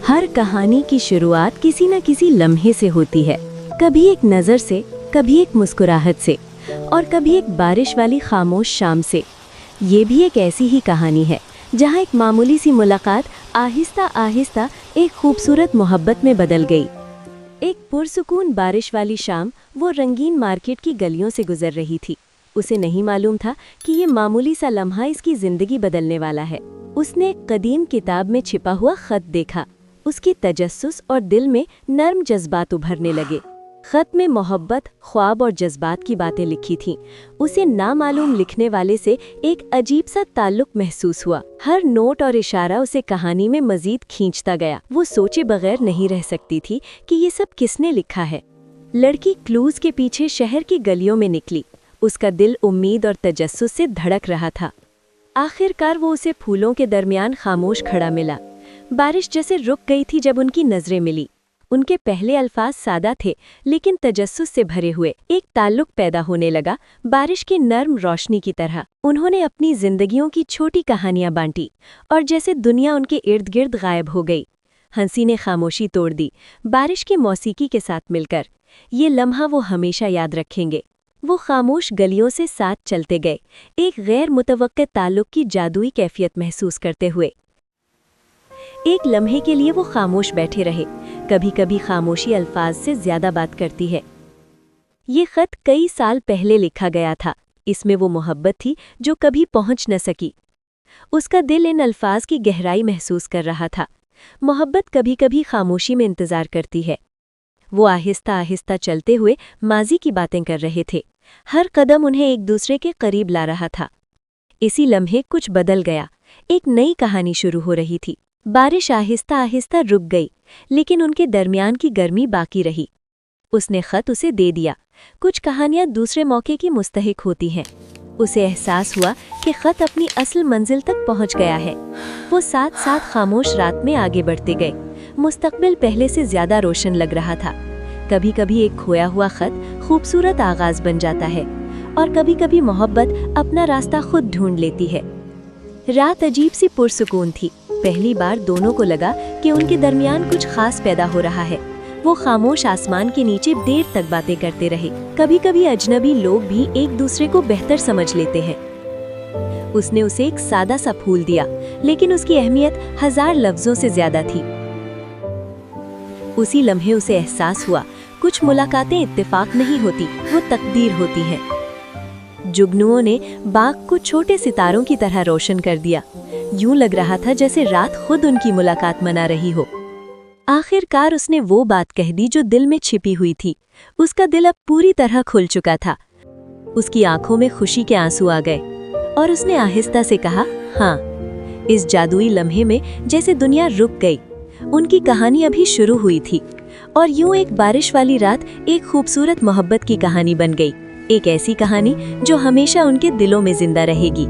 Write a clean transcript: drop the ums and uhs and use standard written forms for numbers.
हर कहानी की शुरुआत किसी न किसी लम्हे से होती है। कभी एक नज़र से, कभी एक मुस्कुराहट से और कभी एक बारिश वाली खामोश शाम से। ये भी एक ऐसी ही कहानी है जहाँ एक मामूली सी मुलाकात आहिस्ता आहिस्ता एक खूबसूरत मोहब्बत में बदल गई। एक पुरसुकून बारिश वाली शाम वो रंगीन मार्केट की गलियों से गुजर रही थी। उसे नहीं मालूम था कि ये मामूली सा लम्हा इसकी ज़िंदगी बदलने वाला है। उसने एक कदीम किताब में छिपा हुआ ख़त देखा। उसकी तजस्सुस और दिल में नर्म जज्बात उभरने लगे। ख़त में मोहब्बत, ख्वाब और जज्बात की बातें लिखी थीं। उसे नामालूम लिखने वाले से एक अजीब सा ताल्लुक महसूस हुआ। हर नोट और इशारा उसे कहानी में मजीद खींचता गया। वो सोचे बगैर नहीं रह सकती थी कि ये सब किसने लिखा है। लड़की क्लूज के पीछे शहर की गलियों में निकली। उसका दिल उम्मीद और तजस्सुस से धड़क रहा था। आखिरकार वो उसे फूलों के दरमियान खामोश खड़ा मिला। बारिश जैसे रुक गई थी जब उनकी नजरें मिली। उनके पहले अल्फाज सादा थे लेकिन तजस्सुस से भरे हुए। एक ताल्लुक पैदा होने लगा, बारिश की नर्म रोशनी की तरह। उन्होंने अपनी जिंदगियों की छोटी कहानियां बांटी और जैसे दुनिया उनके इर्द गिर्द गायब हो गई। हंसी ने खामोशी तोड़ दी, बारिश की मौसीकी के साथ मिलकर। ये लम्हा वो हमेशा याद रखेंगे। वो खामोश गलियों से साथ चलते गए, एक गैर मुतवक्के ताल्लुक की जादुई कैफियत महसूस करते हुए। एक लम्हे के लिए वो खामोश बैठे रहे। कभी कभी खामोशी अल्फाज से ज्यादा बात करती है। ये खत कई साल पहले लिखा गया था। इसमें वो मोहब्बत थी जो कभी पहुंच न सकी। उसका दिल इन अल्फाज की गहराई महसूस कर रहा था। मोहब्बत कभी कभी खामोशी में इंतजार करती है। वो आहिस्ता आहिस्ता चलते हुए माजी की बातें कर रहे थे। हर कदम उन्हें एक दूसरे के करीब ला रहा था। इसी लम्हे कुछ बदल गया। एक नई कहानी शुरू हो रही थी। बारिश आहिस्ता आहिस्ता रुक गई लेकिन उनके दरमियान की गर्मी बाकी रही। उसने खत उसे दे दिया। कुछ कहानियां दूसरे मौके की मुस्तहिक होती हैं। उसे एहसास हुआ कि खत अपनी असल मंजिल तक पहुंच गया है। वो साथ साथ खामोश रात में आगे बढ़ते गए। मुस्तकबिल पहले से ज्यादा रोशन लग रहा था। कभी कभी एक खोया हुआ खत खूबसूरत आगाज बन जाता है और कभी कभी मोहब्बत अपना रास्ता खुद ढूंढ लेती है। रात अजीब सी पुरसुकून थी। पहली बार दोनों को लगा कि उनके दरमियान कुछ खास पैदा हो रहा है। वो खामोश आसमान के नीचे देर तक बातें करते रहे। कभी कभी अजनबी लोग भी एक दूसरे को बेहतर समझ लेते हैं। उसने उसे एक सादा सा फूल दिया लेकिन उसकी अहमियत 1000 लफ्जों से ज्यादा थी। उसी लम्हे उसे एहसास हुआ, कुछ मुलाकातें इत्तेफाक नहीं होती, वो तकदीर होती है। जुगनुओं ने बाग को छोटे सितारों की तरह रोशन कर दिया। यूं लग रहा था जैसे रात खुद उनकी मुलाकात मना रही हो। आखिरकार उसने वो बात कह दी जो दिल में छिपी हुई थी। उसका दिल अब पूरी तरह खुल चुका था। उसकी आंखों में खुशी के आंसू आ गए और उसने आहिस्ता से कहा, हाँ। इस जादुई लम्हे में जैसे दुनिया रुक गई। उनकी कहानी अभी शुरू हुई थी और यूं एक बारिश वाली रात एक खूबसूरत मोहब्बत की कहानी बन गई। एक ऐसी कहानी जो हमेशा उनके दिलों में जिंदा रहेगी।